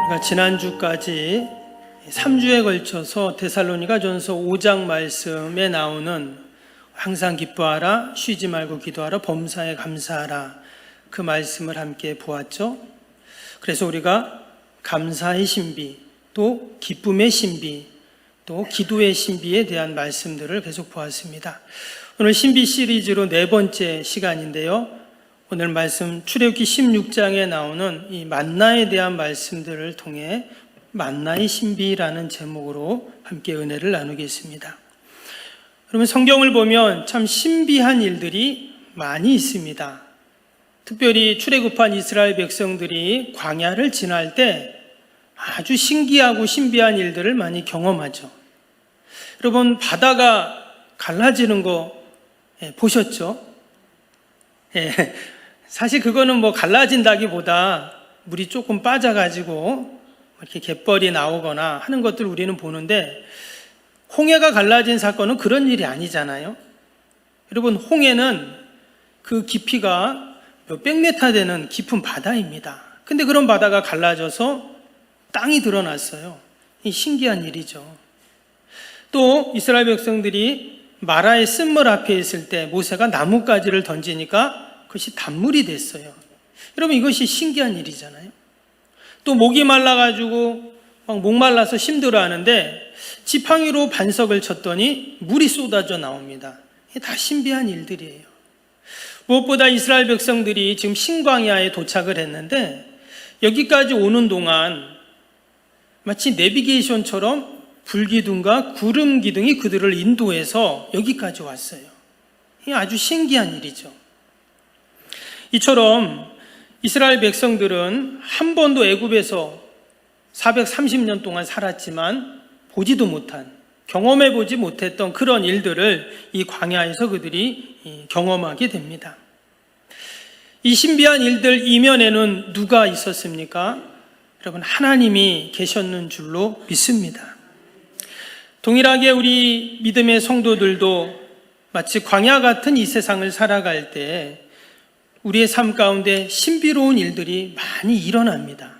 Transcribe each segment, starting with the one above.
우리가 지난주까지 3주에 걸쳐서 데살로니가전서 5장 말씀에 나오는 항상 기뻐하라, 쉬지 말고 기도하라, 범사에 감사하라, 그 말씀을 함께 보았죠. 그래서 우리가 감사의 신비, 또 기쁨의 신비, 또 기도의 신비에 대한 말씀들을 계속 보았습니다. 오늘 신비 시리즈로 4번째 시간인데요. 오늘 말씀 출애굽기 16장에 나오는 이 만나에 대한 말씀들을 통해 만나의 신비라는 제목으로 함께 은혜를 나누겠습니다. 그러면 성경을 보면 참 신비한 일들이 많이 있습니다. 특별히 출애굽한 이스라엘 백성들이 광야를 지날 때 아주 신기하고 신비한 일들을 많이 경험하죠. 여러분, 바다가 갈라지는 거 보셨죠? 사실 그거는 갈라진다기보다 물이 조금 빠져가지고 이렇게 갯벌이 나오거나 하는 것들 우리는 보는데, 홍해가 갈라진 사건은 그런 일이 아니잖아요. 여러분, 홍해는 그 깊이가 몇백 미터 되는 깊은 바다입니다. 근데 그런 바다가 갈라져서 땅이 드러났어요. 이 신기한 일이죠. 또 이스라엘 백성들이 마라의 쓴물 앞에 있을 때 모세가 나뭇가지를 던지니까 그것이 단물이 됐어요. 여러분, 이것이 신기한 일이잖아요. 또 목이 말라가지고 목말라서 힘들어하는데 지팡이로 반석을 쳤더니 물이 쏟아져 나옵니다. 이게 다 신비한 일들이에요. 무엇보다 이스라엘 백성들이 지금 신광야에 도착을 했는데, 여기까지 오는 동안 마치 내비게이션처럼 불기둥과 구름기둥이 그들을 인도해서 여기까지 왔어요. 이게 아주 신기한 일이죠. 이처럼 이스라엘 백성들은 한 번도 애굽에서 430년 동안 살았지만 보지도 못한, 경험해 보지 못했던 그런 일들을 이 광야에서 그들이 경험하게 됩니다. 이 신비한 일들 이면에는 누가 있었습니까? 여러분, 하나님이 계셨는 줄로 믿습니다. 동일하게 우리 믿음의 성도들도 마치 광야 같은 이 세상을 살아갈 때 우리의 삶 가운데 신비로운 일들이 많이 일어납니다.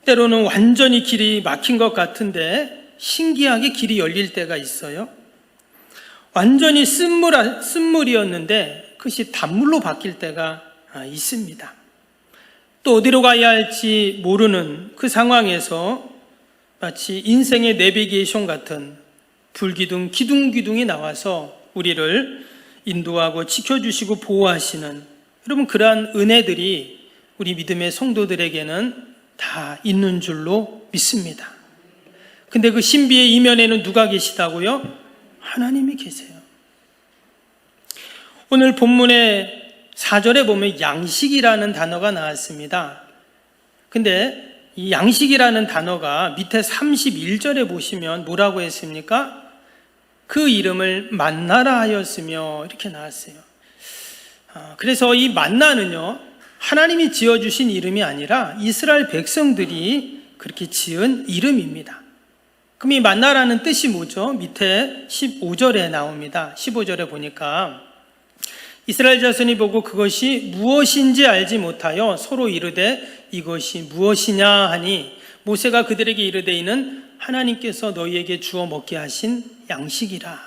때로는 완전히 길이 막힌 것 같은데 신기하게 길이 열릴 때가 있어요. 완전히 쓴물이었는데 그것이 단물로 바뀔 때가 있습니다. 또 어디로 가야 할지 모르는 그 상황에서 마치 인생의 내비게이션 같은 불기둥, 기둥이 나와서 우리를 인도하고 지켜주시고 보호하시는, 여러분, 그러한 은혜들이 우리 믿음의 성도들에게는 다 있는 줄로 믿습니다. 근데 그 신비의 이면에는 누가 계시다고요? 하나님이 계세요. 오늘 본문의 4절에 보면 양식이라는 단어가 나왔습니다. 근데 이 양식이라는 단어가 밑에 31절에 보시면 뭐라고 했습니까? 그 이름을 만나라 하였으며 이렇게 나왔어요. 그래서 이 만나는요, 하나님이 지어주신 이름이 아니라 이스라엘 백성들이 그렇게 지은 이름입니다. 그럼 이 만나라는 뜻이 뭐죠? 밑에 15절에 나옵니다. 15절에 보니까 이스라엘 자손이 보고 그것이 무엇인지 알지 못하여 서로 이르되 이것이 무엇이냐 하니 모세가 그들에게 이르되 이는 하나님께서 너희에게 주어 먹게 하신 양식이라.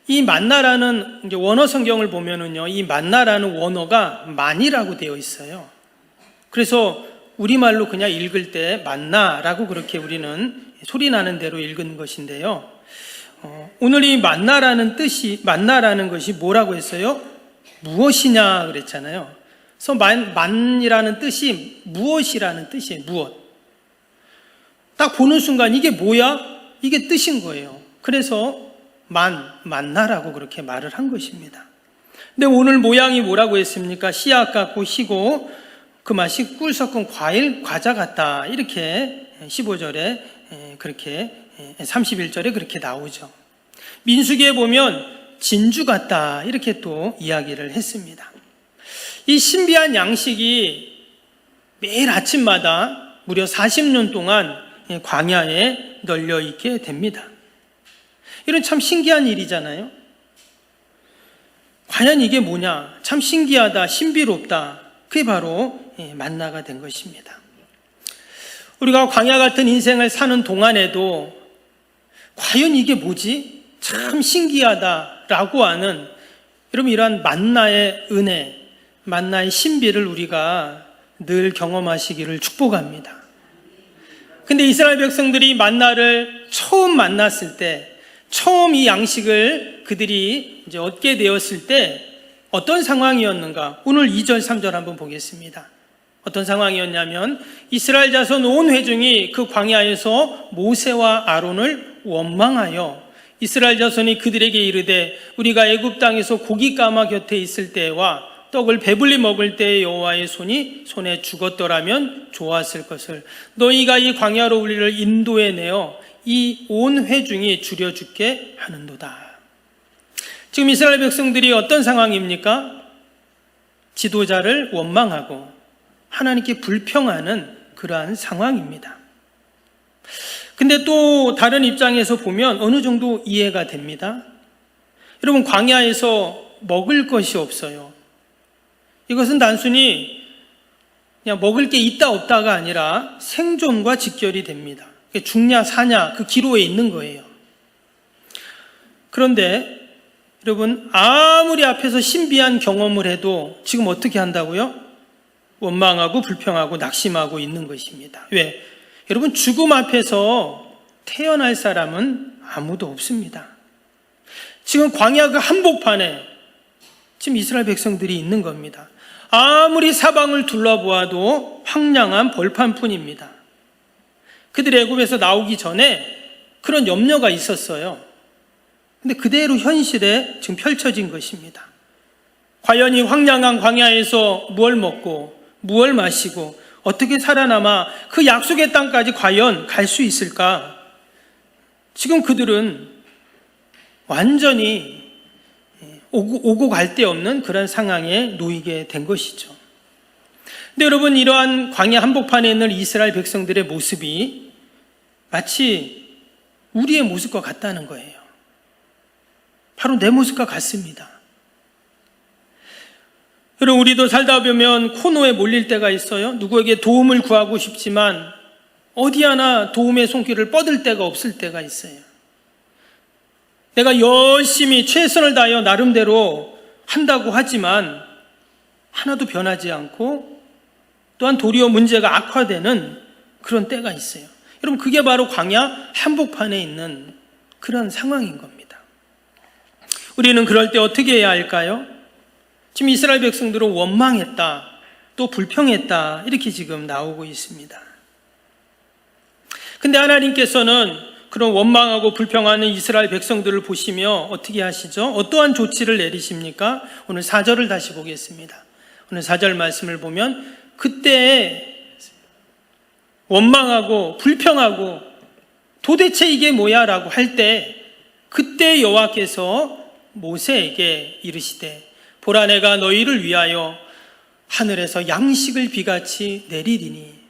이 만나라는 원어 성경을 보면은요, 이 만나라는 원어가 만이라고 되어 있어요. 그래서 우리말로 그냥 읽을 때 만나라고 그렇게 우리는 소리 나는 대로 읽은 것인데요. 오늘 이 만나라는 것이 뭐라고 했어요? 무엇이냐 그랬잖아요. 그래서 만이라는 뜻이 무엇이라는 뜻이에요. 무엇. 딱 보는 순간 이게 뭐야? 이게 뜻인 거예요. 그래서 만나라고 그렇게 말을 한 것입니다. 근데 오늘 모양이 뭐라고 했습니까? 씨앗 같고 희고 그 맛이 꿀 섞은 과자 같다. 이렇게 15절에 그렇게 31절에 그렇게 나오죠. 민수기에 보면 진주 같다. 이렇게 또 이야기를 했습니다. 이 신비한 양식이 매일 아침마다 무려 40년 동안 광야에 널려 있게 됩니다. 이런 참 신기한 일이잖아요. 과연 이게 뭐냐? 참 신기하다, 신비롭다. 그게 바로 만나가 된 것입니다. 우리가 광야 같은 인생을 사는 동안에도 과연 이게 뭐지? 참 신기하다라고 하는 여러분 이러한 만나의 은혜, 만나의 신비를 우리가 늘 경험하시기를 축복합니다. 근데 이스라엘 백성들이 만나를 처음 만났을 때, 처음 이 양식을 그들이 이제 얻게 되었을 때 어떤 상황이었는가? 오늘 2절, 3절 한번 보겠습니다. 어떤 상황이었냐면 이스라엘 자손 온 회중이 그 광야에서 모세와 아론을 원망하여 이스라엘 자손이 그들에게 이르되 우리가 애굽 땅에서 고기 까마 곁에 있을 때와 떡을 배불리 먹을 때에 여호와의 손에 죽었더라면 좋았을 것을 너희가 이 광야로 우리를 인도해내어 이 온 회중이 줄여 죽게 하는도다. 지금 이스라엘 백성들이 어떤 상황입니까? 지도자를 원망하고 하나님께 불평하는 그러한 상황입니다. 근데 또 다른 입장에서 보면 어느 정도 이해가 됩니다. 여러분, 광야에서 먹을 것이 없어요. 이것은 단순히 그냥 먹을 게 있다 없다가 아니라 생존과 직결이 됩니다. 죽냐 사냐 그 기로에 있는 거예요. 그런데 여러분, 아무리 앞에서 신비한 경험을 해도 지금 어떻게 한다고요? 원망하고 불평하고 낙심하고 있는 것입니다. 왜? 여러분, 죽음 앞에서 태어날 사람은 아무도 없습니다. 지금 광야 그 한복판에 지금 이스라엘 백성들이 있는 겁니다. 아무리 사방을 둘러보아도 황량한 벌판뿐입니다. 그들이 애굽에서 나오기 전에 그런 염려가 있었어요. 근데 그대로 현실에 지금 펼쳐진 것입니다. 과연 이 황량한 광야에서 무엇을 먹고 무엇을 마시고 어떻게 살아남아 그 약속의 땅까지 과연 갈 수 있을까? 지금 그들은 완전히 오고 갈 데 없는 그런 상황에 놓이게 된 것이죠. 근데 여러분, 이러한 광야 한복판에 있는 이스라엘 백성들의 모습이 마치 우리의 모습과 같다는 거예요. 바로 내 모습과 같습니다. 여러분, 우리도 살다 보면 코너에 몰릴 때가 있어요. 누구에게 도움을 구하고 싶지만 어디 하나 도움의 손길을 뻗을 데가 없을 때가 있어요. 내가 열심히 최선을 다하여 나름대로 한다고 하지만 하나도 변하지 않고 또한 도리어 문제가 악화되는 그런 때가 있어요. 여러분, 그게 바로 광야 한복판에 있는 그런 상황인 겁니다. 우리는 그럴 때 어떻게 해야 할까요? 지금 이스라엘 백성들은 원망했다, 또 불평했다, 이렇게 지금 나오고 있습니다. 근데 하나님께서는 그런 원망하고 불평하는 이스라엘 백성들을 보시며 어떻게 하시죠? 어떠한 조치를 내리십니까? 오늘 4절을 다시 보겠습니다. 오늘 4절 말씀을 보면 그때 원망하고 불평하고 도대체 이게 뭐야? 라고 할 때 그때 여호와께서 모세에게 이르시되 보라, 내가 너희를 위하여 하늘에서 양식을 비같이 내리리니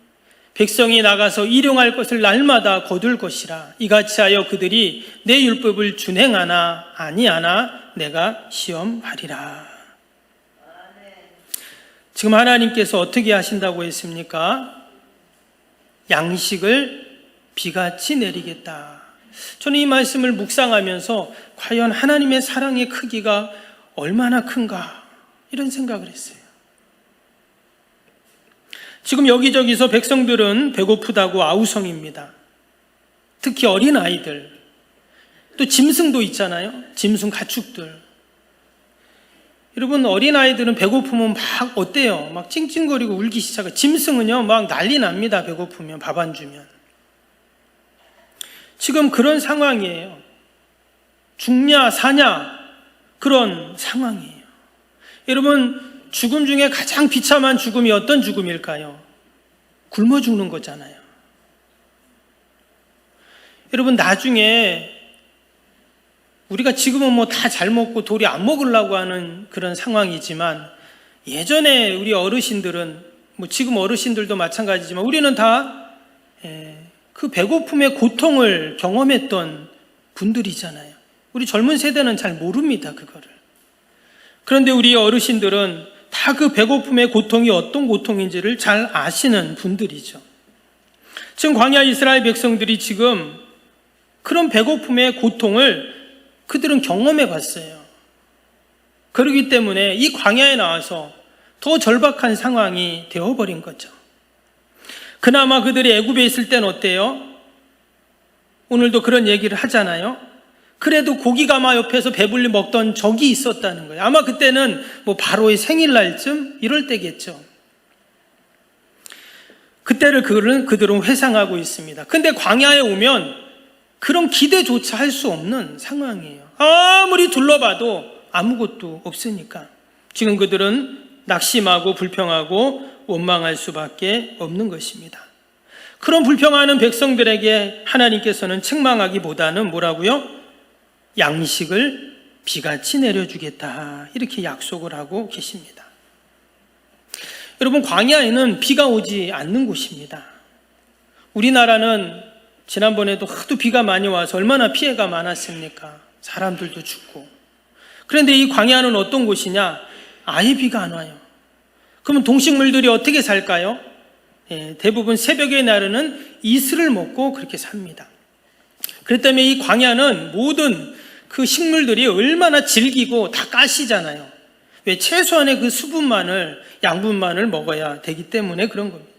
백성이 나가서 일용할 것을 날마다 거둘 것이라. 이같이 하여 그들이 내 율법을 준행하나 아니하나 내가 시험하리라. 지금 하나님께서 어떻게 하신다고 했습니까? 양식을 비같이 내리겠다. 저는 이 말씀을 묵상하면서 과연 하나님의 사랑의 크기가 얼마나 큰가, 이런 생각을 했어요. 지금 여기저기서 백성들은 배고프다고 아우성입니다. 특히 어린아이들, 또 짐승도 있잖아요. 짐승 가축들. 여러분, 어린아이들은 배고프면 막 어때요? 막 찡찡거리고 울기 시작해요. 짐승은요, 막 난리 납니다. 배고프면, 밥 안 주면. 지금 그런 상황이에요. 죽냐 사냐 그런 상황이에요. 여러분, 죽음 중에 가장 비참한 죽음이 어떤 죽음일까요? 굶어 죽는 거잖아요. 여러분, 나중에 우리가 지금은 뭐 다 잘 먹고 도리 안 먹으려고 하는 그런 상황이지만 예전에 우리 어르신들은, 뭐 지금 어르신들도 마찬가지지만 우리는 다 그 배고픔의 고통을 경험했던 분들이잖아요. 우리 젊은 세대는 잘 모릅니다, 그거를. 그런데 우리 어르신들은 다 그 배고픔의 고통이 어떤 고통인지를 잘 아시는 분들이죠. 지금 광야 이스라엘 백성들이 지금 그런 배고픔의 고통을 그들은 경험해 봤어요. 그렇기 때문에 이 광야에 나와서 더 절박한 상황이 되어버린 거죠. 그나마 그들이 애굽에 있을 땐 어때요? 오늘도 그런 얘기를 하잖아요. 그래도 고기가마 옆에서 배불리 먹던 적이 있었다는 거예요. 아마 그때는 뭐 바로의 생일날쯤 이럴 때겠죠. 그때를 그들은 회상하고 있습니다. 근데 광야에 오면 그런 기대조차 할 수 없는 상황이에요. 아무리 둘러봐도 아무것도 없으니까 지금 그들은 낙심하고 불평하고 원망할 수밖에 없는 것입니다. 그런 불평하는 백성들에게 하나님께서는 책망하기보다는 뭐라고요? 양식을 비같이 내려주겠다, 이렇게 약속을 하고 계십니다. 여러분, 광야에는 비가 오지 않는 곳입니다. 우리나라는 지난번에도 하도 비가 많이 와서 얼마나 피해가 많았습니까? 사람들도 죽고. 그런데 이 광야는 어떤 곳이냐? 아예 비가 안 와요. 그러면 동식물들이 어떻게 살까요? 대부분 새벽에 나르는 이슬을 먹고 그렇게 삽니다. 그렇기 때문에 이 광야는 모든 그 식물들이 얼마나 질기고 다 가시잖아요. 왜? 최소한의 그 수분만을, 양분만을 먹어야 되기 때문에 그런 겁니다.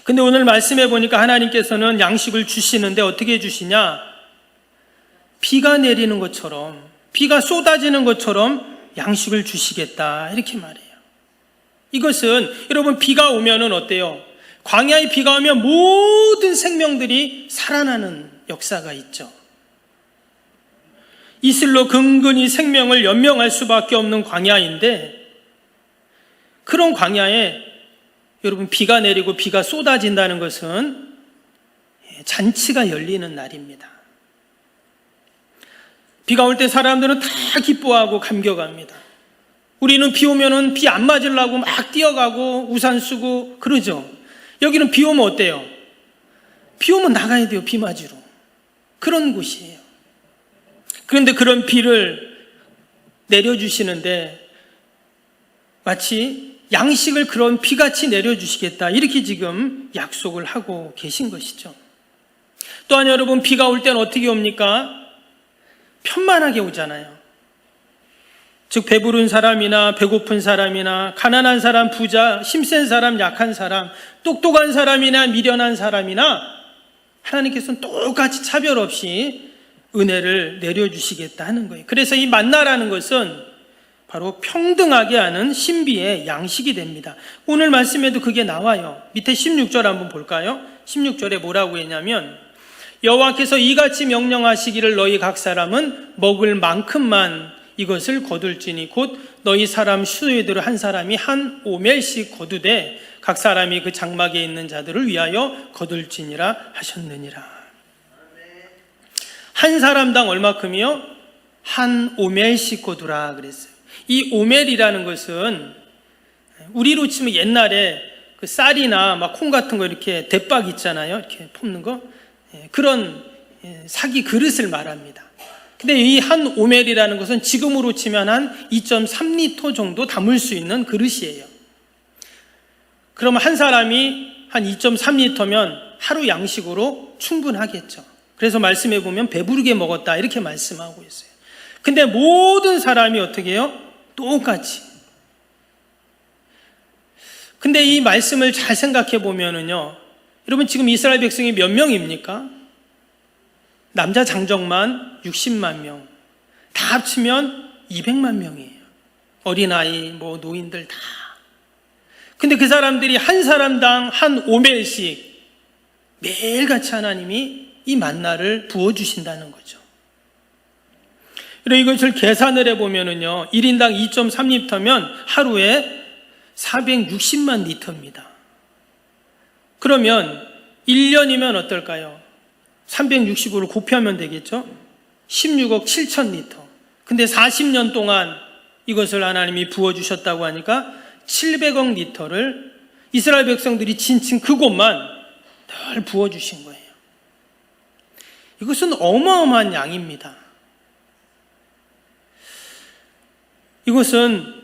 근데 오늘 말씀해 보니까 하나님께서는 양식을 주시는데 어떻게 주시냐? 비가 내리는 것처럼, 비가 쏟아지는 것처럼 양식을 주시겠다, 이렇게 말해요. 이것은 여러분, 비가 오면은 어때요? 광야에 비가 오면 모든 생명들이 살아나는 역사가 있죠. 이슬로 근근히 생명을 연명할 수밖에 없는 광야인데, 그런 광야에 여러분, 비가 내리고 비가 쏟아진다는 것은 잔치가 열리는 날입니다. 비가 올 때 사람들은 다 기뻐하고 감격합니다. 우리는 비 오면은 비 안 맞으려고 막 뛰어가고 우산 쓰고 그러죠. 여기는 비 오면 어때요? 비 오면 나가야 돼요, 비 맞으러. 그런 곳이에요. 그런데 그런 비를 내려주시는데 마치 양식을 그런 비같이 내려주시겠다, 이렇게 지금 약속을 하고 계신 것이죠. 또한 여러분, 비가 올 때는 어떻게 옵니까? 편만하게 오잖아요. 즉, 배부른 사람이나 배고픈 사람이나 가난한 사람, 부자, 힘센 사람, 약한 사람, 똑똑한 사람이나 미련한 사람이나 하나님께서는 똑같이 차별 없이 은혜를 내려주시겠다 하는 거예요. 그래서 이 만나라는 것은 바로 평등하게 하는 신비의 양식이 됩니다. 오늘 말씀에도 그게 나와요. 밑에 16절 한번 볼까요? 16절에 뭐라고 했냐면, 여호와께서 이같이 명령하시기를 너희 각 사람은 먹을 만큼만 이것을 거둘지니 곧 너희 사람 수요대로 한 사람이 한 오멜씩 거두되 각 사람이 그 장막에 있는 자들을 위하여 거둘지니라 하셨느니라. 한 사람당 얼마큼이요? 한 오멜씩 거두라 그랬어요. 이 오멜이라는 것은 우리로 치면 옛날에 그 쌀이나 막 콩 같은 거 이렇게 대박 있잖아요. 이렇게 볶는 거. 그런 사기 그릇을 말합니다. 근데 이 한 오멜이라는 것은 지금으로 치면 한 2.3리터 정도 담을 수 있는 그릇이에요. 그러면 한 사람이 한 2.3리터면 하루 양식으로 충분하겠죠. 그래서 말씀해 보면 배부르게 먹었다, 이렇게 말씀하고 있어요. 근데 모든 사람이 어떻게 해요? 똑같이. 근데 이 말씀을 잘 생각해 보면은요, 여러분, 지금 이스라엘 백성이 몇 명입니까? 남자 장정만 60만 명, 다 합치면 200만 명이에요. 어린아이, 뭐 노인들 다. 근데 그 사람들이 한 사람당 한 오멜씩 매일같이 하나님이 이 만나를 부어주신다는 거죠. 그리고 이것을 계산을 해보면은요, 1인당 2.3리터면 하루에 460만 리터입니다. 그러면 1년이면 어떨까요? 365를 곱하면 되겠죠? 16억 7천 리터. 근데 40년 동안 이것을 하나님이 부어주셨다고 하니까 700억 리터를 이스라엘 백성들이 지친 그곳만 늘 부어주신 거예요. 이것은 어마어마한 양입니다. 이것은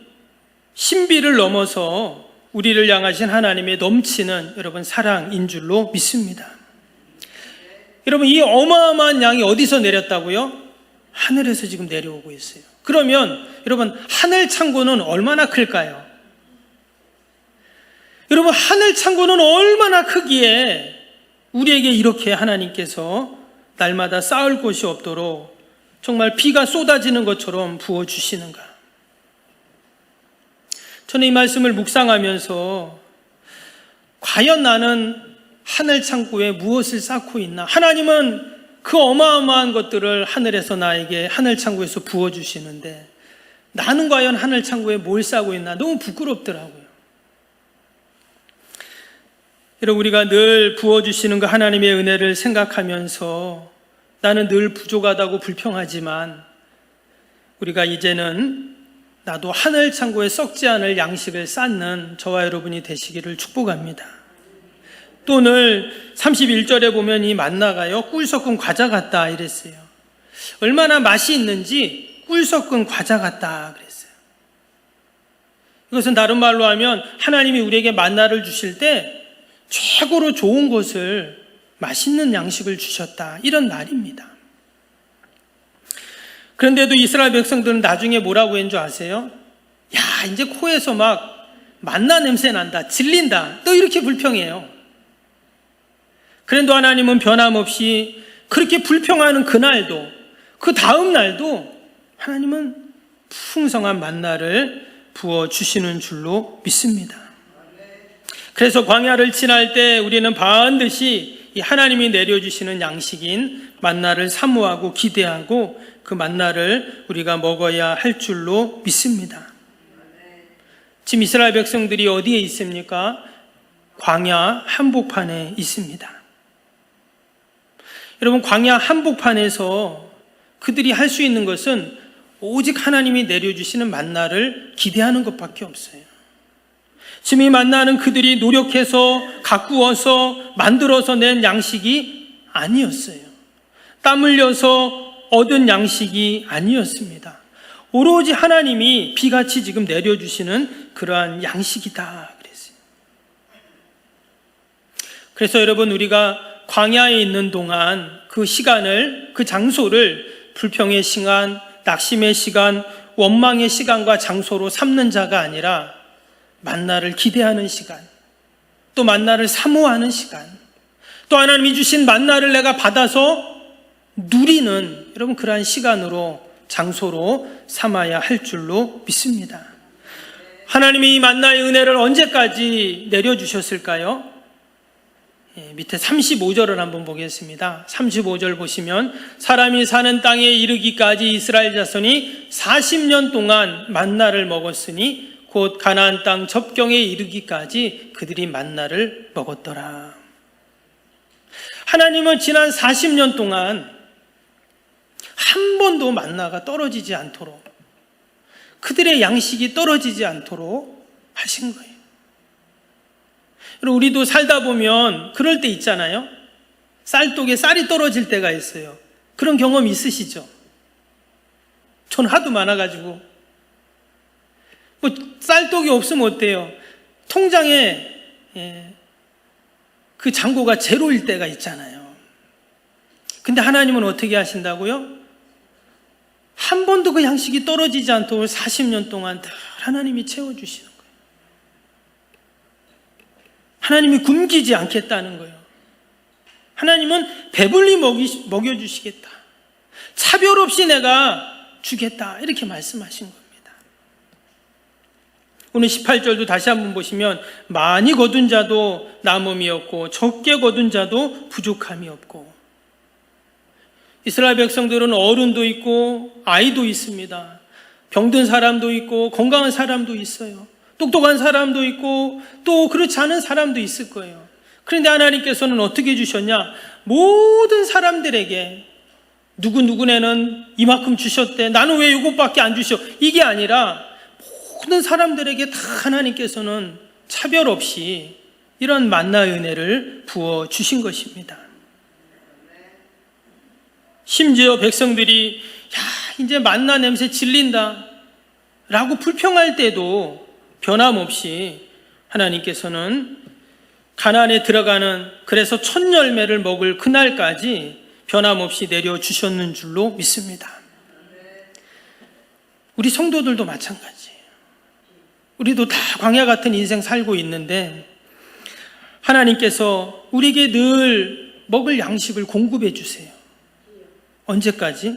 신비를 넘어서 우리를 향하신 하나님의 넘치는 여러분 사랑인 줄로 믿습니다. 여러분, 이 어마어마한 양이 어디서 내렸다고요? 하늘에서 지금 내려오고 있어요. 그러면 여러분, 하늘 창고는 얼마나 클까요? 여러분, 하늘 창고는 얼마나 크기에 우리에게 이렇게 하나님께서 날마다 쌓을 곳이 없도록 정말 비가 쏟아지는 것처럼 부어주시는가? 저는 이 말씀을 묵상하면서 과연 나는 하늘 창고에 무엇을 쌓고 있나? 하나님은 그 어마어마한 것들을 하늘에서 나에게 하늘 창고에서 부어주시는데 나는 과연 하늘 창고에 뭘 쌓고 있나? 너무 부끄럽더라고요. 여러분, 우리가 늘 부어주시는 그 하나님의 은혜를 생각하면서 나는 늘 부족하다고 불평하지만 우리가 이제는 나도 하늘 창고에 썩지 않을 양식을 쌓는 저와 여러분이 되시기를 축복합니다. 또 오늘 31절에 보면 이 만나가요, 꿀 섞은 과자 같다 이랬어요. 얼마나 맛이 있는지 꿀 섞은 과자 같다 그랬어요. 이것은 다른 말로 하면 하나님이 우리에게 만나를 주실 때 최고로 좋은 것을, 맛있는 양식을 주셨다, 이런 말입니다. 그런데도 이스라엘 백성들은 나중에 뭐라고 했는 줄 아세요? 야, 이제 코에서 막 만나 냄새 난다, 질린다, 또 이렇게 불평해요. 그런데 하나님은 변함없이 그렇게 불평하는 그날도, 그 다음 날도 하나님은 풍성한 만나를 부어주시는 줄로 믿습니다. 그래서 광야를 지날 때 우리는 반드시 이 하나님이 내려주시는 양식인 만나를 사모하고 기대하고 그 만나를 우리가 먹어야 할 줄로 믿습니다. 지금 이스라엘 백성들이 어디에 있습니까? 광야 한복판에 있습니다. 여러분, 광야 한복판에서 그들이 할 수 있는 것은 오직 하나님이 내려주시는 만나를 기대하는 것밖에 없어요. 지금 이 만나는 그들이 노력해서 가꾸어서 만들어서 낸 양식이 아니었어요. 땀 흘려서 얻은 양식이 아니었습니다. 오로지 하나님이 비같이 지금 내려주시는 그러한 양식이다 그랬어요. 그래서 여러분, 우리가 광야에 있는 동안 그 시간을, 그 장소를 불평의 시간, 낙심의 시간, 원망의 시간과 장소로 삼는 자가 아니라 만나를 기대하는 시간, 또 만나를 사모하는 시간, 또 하나님이 주신 만나를 내가 받아서 누리는 여러분 그러한 시간으로, 장소로 삼아야 할 줄로 믿습니다. 하나님이 이 만나의 은혜를 언제까지 내려주셨을까요? 밑에 35절을 한번 보겠습니다. 35절 보시면 사람이 사는 땅에 이르기까지 이스라엘 자손이 40년 동안 만나를 먹었으니 곧 가나안 땅 접경에 이르기까지 그들이 만나를 먹었더라. 하나님은 지난 40년 동안 한 번도 만나가 떨어지지 않도록, 그들의 양식이 떨어지지 않도록 하신 거예요. 우리도 살다 보면 그럴 때 있잖아요. 쌀독에 쌀이 떨어질 때가 있어요. 그런 경험 있으시죠? 전 하도 많아가지고 쌀독이 없으면 어때요? 통장에 그 잔고가 제로일 때가 있잖아요. 근데 하나님은 어떻게 하신다고요? 한 번도 그 양식이 떨어지지 않도록 40년 동안 다 하나님이 채워주시는 거예요. 하나님이 굶기지 않겠다는 거예요. 하나님은 배불리 먹여주시겠다, 차별 없이 내가 주겠다, 이렇게 말씀하신 겁니다. 오늘 18절도 다시 한번 보시면 많이 거둔 자도 남음이 없고 적게 거둔 자도 부족함이 없고. 이스라엘 백성들은 어른도 있고 아이도 있습니다. 병든 사람도 있고 건강한 사람도 있어요. 똑똑한 사람도 있고 또 그렇지 않은 사람도 있을 거예요. 그런데 하나님께서는 어떻게 주셨냐? 모든 사람들에게 누구네는 이만큼 주셨대, 나는 왜 이것밖에 안 주셔, 이게 아니라 모든 사람들에게 다 하나님께서는 차별 없이 이런 만나의 은혜를 부어 주신 것입니다. 심지어 백성들이 야, 이제 만나 냄새 질린다 라고 불평할 때도 변함없이 하나님께서는 가나안에 들어가는, 그래서 첫 열매를 먹을 그날까지 변함없이 내려주셨는 줄로 믿습니다. 우리 성도들도 마찬가지예요. 우리도 다 광야 같은 인생 살고 있는데 하나님께서 우리에게 늘 먹을 양식을 공급해 주세요. 언제까지?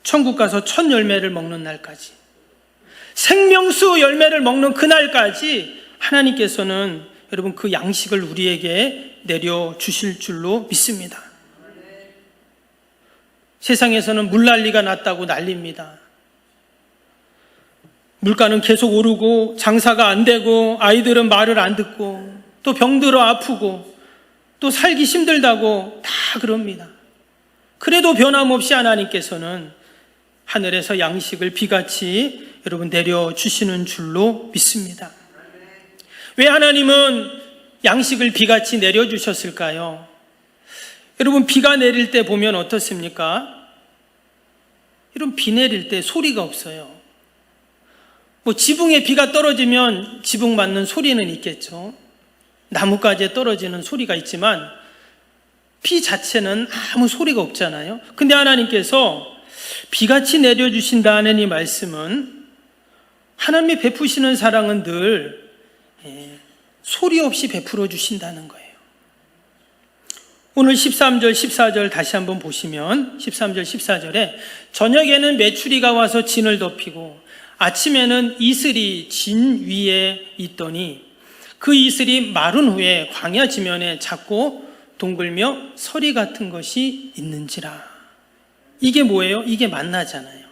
천국 가서 첫 열매를 먹는 날까지, 생명수 열매를 먹는 그날까지 하나님께서는 여러분 그 양식을 우리에게 내려주실 줄로 믿습니다. 세상에서는 물난리가 났다고 난립니다. 물가는 계속 오르고 장사가 안 되고 아이들은 말을 안 듣고 또 병들어 아프고 또 살기 힘들다고 다 그럽니다. 그래도 변함없이 하나님께서는 하늘에서 양식을 비같이 여러분 내려주시는 줄로 믿습니다. 왜 하나님은 양식을 비같이 내려주셨을까요? 여러분 비가 내릴 때 보면 어떻습니까? 이런 비 내릴 때 소리가 없어요. 지붕에 비가 떨어지면 지붕 맞는 소리는 있겠죠. 나뭇가지에 떨어지는 소리가 있지만 비 자체는 아무 소리가 없잖아요. 근데 하나님께서 비같이 내려주신다는 이 말씀은 하나님이 베푸시는 사랑은 늘 소리 없이 베풀어 주신다는 거예요. 오늘 13절, 14절 다시 한번 보시면 13절, 14절에 저녁에는 메추리가 와서 진을 덮이고 아침에는 이슬이 진 위에 있더니 그 이슬이 마른 후에 광야 지면에 작고 동글며 서리 같은 것이 있는지라. 이게 뭐예요? 이게 만나잖아요.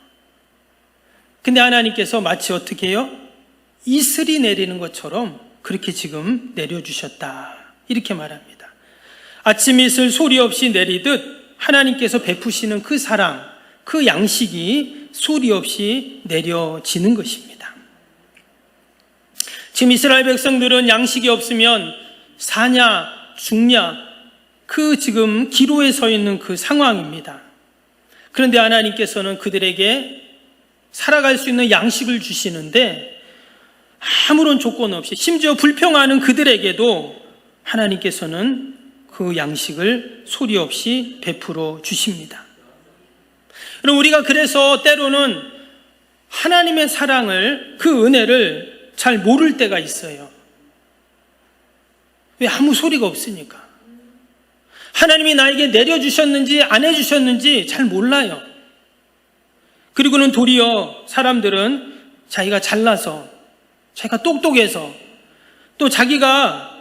근데 하나님께서 마치 어떻게 해요? 이슬이 내리는 것처럼 그렇게 지금 내려주셨다. 이렇게 말합니다. 아침 이슬 소리 없이 내리듯 하나님께서 베푸시는 그 사랑, 그 양식이 소리 없이 내려지는 것입니다. 지금 이스라엘 백성들은 양식이 없으면 사냐 죽냐 그 지금 기로에 서 있는 그 상황입니다. 그런데 하나님께서는 그들에게 살아갈 수 있는 양식을 주시는데 아무런 조건 없이, 심지어 불평하는 그들에게도 하나님께서는 그 양식을 소리 없이 베풀어 주십니다. 그럼 우리가 그래서 때로는 하나님의 사랑을, 그 은혜를 잘 모를 때가 있어요. 왜? 아무 소리가 없으니까. 하나님이 나에게 내려주셨는지 안 해주셨는지 잘 몰라요. 그리고는 도리어 사람들은 자기가 잘나서, 자기가 똑똑해서, 또 자기가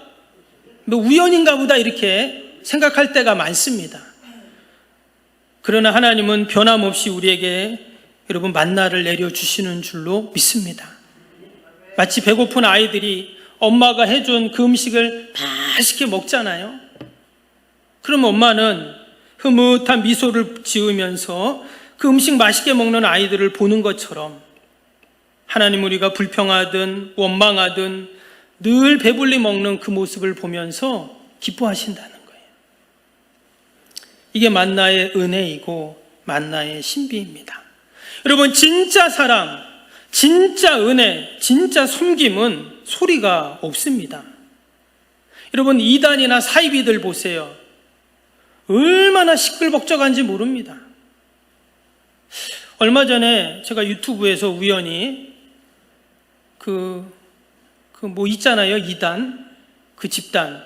우연인가 보다 이렇게 생각할 때가 많습니다. 그러나 하나님은 변함없이 우리에게 여러분 만나를 내려주시는 줄로 믿습니다. 마치 배고픈 아이들이 엄마가 해준 그 음식을 맛있게 먹잖아요. 그럼 엄마는 흐뭇한 미소를 지으면서 그 음식 맛있게 먹는 아이들을 보는 것처럼 하나님, 우리가 불평하든 원망하든 늘 배불리 먹는 그 모습을 보면서 기뻐하신다는 거예요. 이게 만나의 은혜이고 만나의 신비입니다. 여러분, 진짜 사랑, 진짜 은혜, 진짜 섬김은 소리가 없습니다. 여러분, 이단이나 사이비들 보세요. 얼마나 시끌벅적한지 모릅니다. 얼마 전에 제가 유튜브에서 우연히 있잖아요. 이단, 그 집단.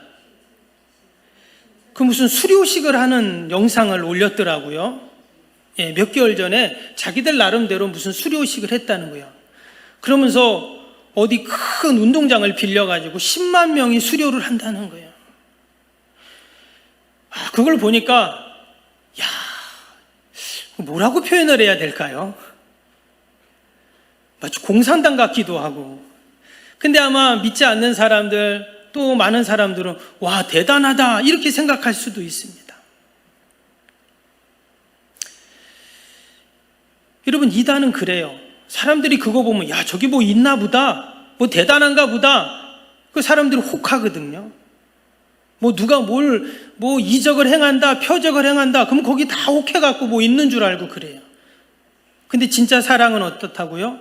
그 무슨 수료식을 하는 영상을 올렸더라고요. 예, 몇 개월 전에 자기들 나름대로 무슨 수료식을 했다는 거예요. 그러면서 어디 큰 운동장을 빌려가지고 10만 명이 수료를 한다는 거예요. 그걸 보니까, 뭐라고 표현을 해야 될까요? 마치 공산당 같기도 하고. 근데 아마 믿지 않는 사람들, 또 많은 사람들은 와, 대단하다 이렇게 생각할 수도 있습니다. 여러분, 이단은 그래요. 사람들이 그거 보면 야, 저기 뭐 있나 보다, 뭐 대단한가 보다, 그 사람들이 혹하거든요. 누가 뭐 이적을 행한다, 표적을 행한다, 그럼 거기 다 혹해갖고 뭐 있는 줄 알고 그래요. 근데 진짜 사랑은 어떻다고요?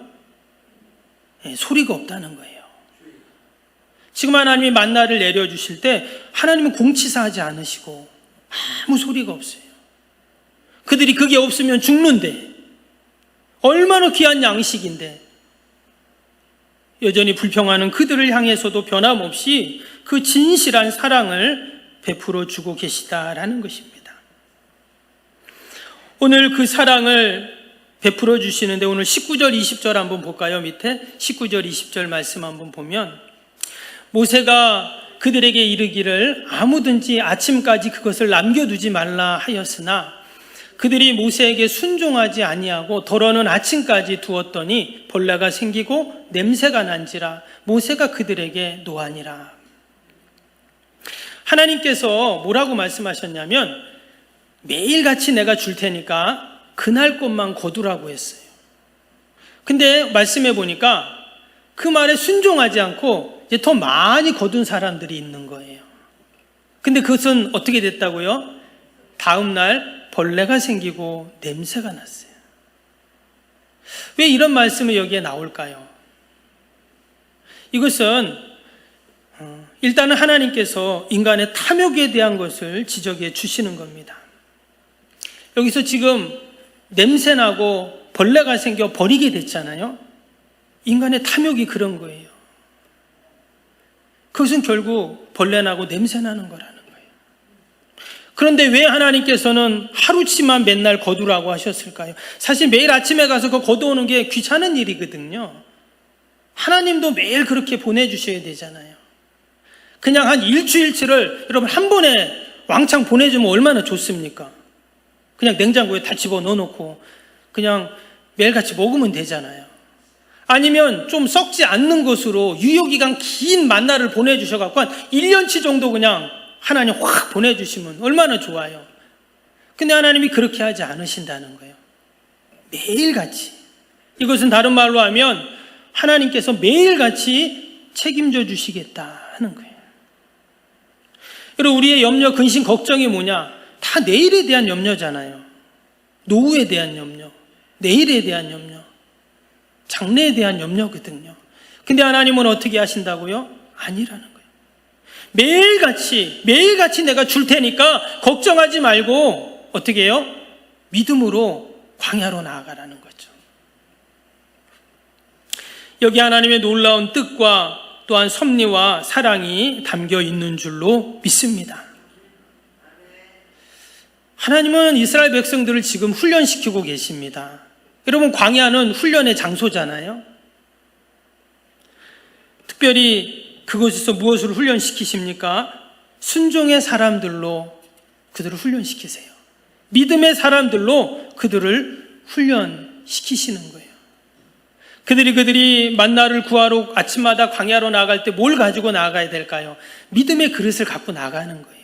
소리가 없다는 거예요. 지금 하나님이 만나를 내려주실 때 하나님은 공치사하지 않으시고 아무 소리가 없어요. 그들이 그게 없으면 죽는데, 얼마나 귀한 양식인데, 여전히 불평하는 그들을 향해서도 변함없이 그 진실한 사랑을 베풀어 주고 계시다라는 것입니다. 오늘 그 사랑을 베풀어 주시는데 오늘 19절 20절 한번 볼까요? 밑에 19절 20절 말씀 한번 보면, 모세가 그들에게 이르기를 아무든지 아침까지 그것을 남겨두지 말라 하였으나 그들이 모세에게 순종하지 아니하고 더러는 아침까지 두었더니 벌레가 생기고 냄새가 난지라 모세가 그들에게 노하니라. 하나님께서 뭐라고 말씀하셨냐면, 매일같이 내가 줄 테니까 그날 것만 거두라고 했어요. 근데 말씀해 보니까 그 말에 순종하지 않고 이제 더 많이 거둔 사람들이 있는 거예요. 근데 그것은 어떻게 됐다고요? 다음 날 벌레가 생기고 냄새가 났어요. 왜 이런 말씀이 여기에 나올까요? 이것은 일단은 하나님께서 인간의 탐욕에 대한 것을 지적해 주시는 겁니다. 여기서 지금 냄새나고 벌레가 생겨 버리게 됐잖아요. 인간의 탐욕이 그런 거예요. 그것은 결국 벌레나고 냄새나는 거라는 거예요. 그런데 왜 하나님께서는 하루치만 맨날 거두라고 하셨을까요? 사실 매일 아침에 가서 그거 거두오는 게 귀찮은 일이거든요. 하나님도 매일 그렇게 보내주셔야 되잖아요. 그냥 한 일주일치를 여러분 한 번에 왕창 보내주면 얼마나 좋습니까? 그냥 냉장고에 다 집어넣어놓고 그냥 매일같이 먹으면 되잖아요. 아니면 좀 썩지 않는 것으로 유효기간 긴 만나를 보내주셔갖고 한 1년치 정도 그냥 하나님 확 보내주시면 얼마나 좋아요. 근데 하나님이 그렇게 하지 않으신다는 거예요. 매일같이. 이것은 다른 말로 하면 하나님께서 매일같이 책임져 주시겠다는 거예요. 여러분, 우리의 염려, 근심, 걱정이 뭐냐? 다 내일에 대한 염려잖아요. 노후에 대한 염려, 내일에 대한 염려, 장래에 대한 염려거든요. 근데 하나님은 어떻게 하신다고요? 아니라는 거예요. 매일같이 내가 줄 테니까 걱정하지 말고 어떻게 해요? 믿음으로 광야로 나아가라는 거죠. 여기 하나님의 놀라운 뜻과 또한 섭리와 사랑이 담겨 있는 줄로 믿습니다. 하나님은 이스라엘 백성들을 지금 훈련시키고 계십니다. 여러분, 광야는 훈련의 장소잖아요. 특별히 그곳에서 무엇을 훈련시키십니까? 순종의 사람들로 그들을 훈련시키세요. 믿음의 사람들로 그들을 훈련시키시는 거예요. 그들이 만나를 구하러 아침마다 광야로 나아갈 때 뭘 가지고 나아가야 될까요? 믿음의 그릇을 갖고 나가는 거예요.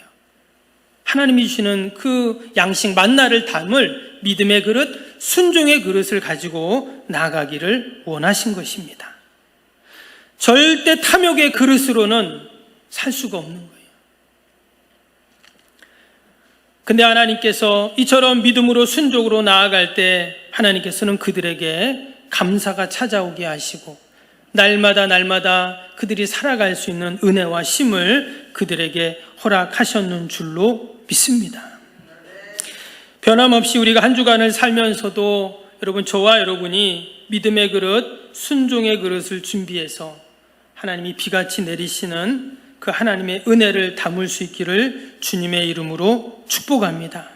하나님이 주시는 그 양식 만나를 담을 믿음의 그릇, 순종의 그릇을 가지고 나아가기를 원하신 것입니다. 절대 탐욕의 그릇으로는 살 수가 없는 거예요. 근데 하나님께서 이처럼 믿음으로 순종으로 나아갈 때 하나님께서는 그들에게 감사가 찾아오게 하시고 날마다 그들이 살아갈 수 있는 은혜와 힘을 그들에게 허락하셨는 줄로 믿습니다. 변함없이 우리가 한 주간을 살면서도 여러분, 저와 여러분이 믿음의 그릇, 순종의 그릇을 준비해서 하나님이 비같이 내리시는 그 하나님의 은혜를 담을 수 있기를 주님의 이름으로 축복합니다.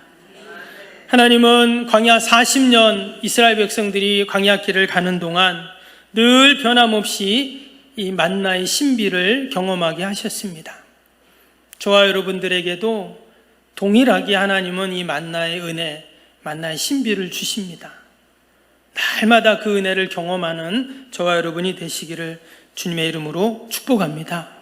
하나님은 광야 40년 이스라엘 백성들이 광야길을 가는 동안 늘 변함없이 이 만나의 신비를 경험하게 하셨습니다. 저와 여러분들에게도 동일하게 하나님은 이 만나의 은혜, 만나의 신비를 주십니다. 날마다 그 은혜를 경험하는 저와 여러분이 되시기를 주님의 이름으로 축복합니다.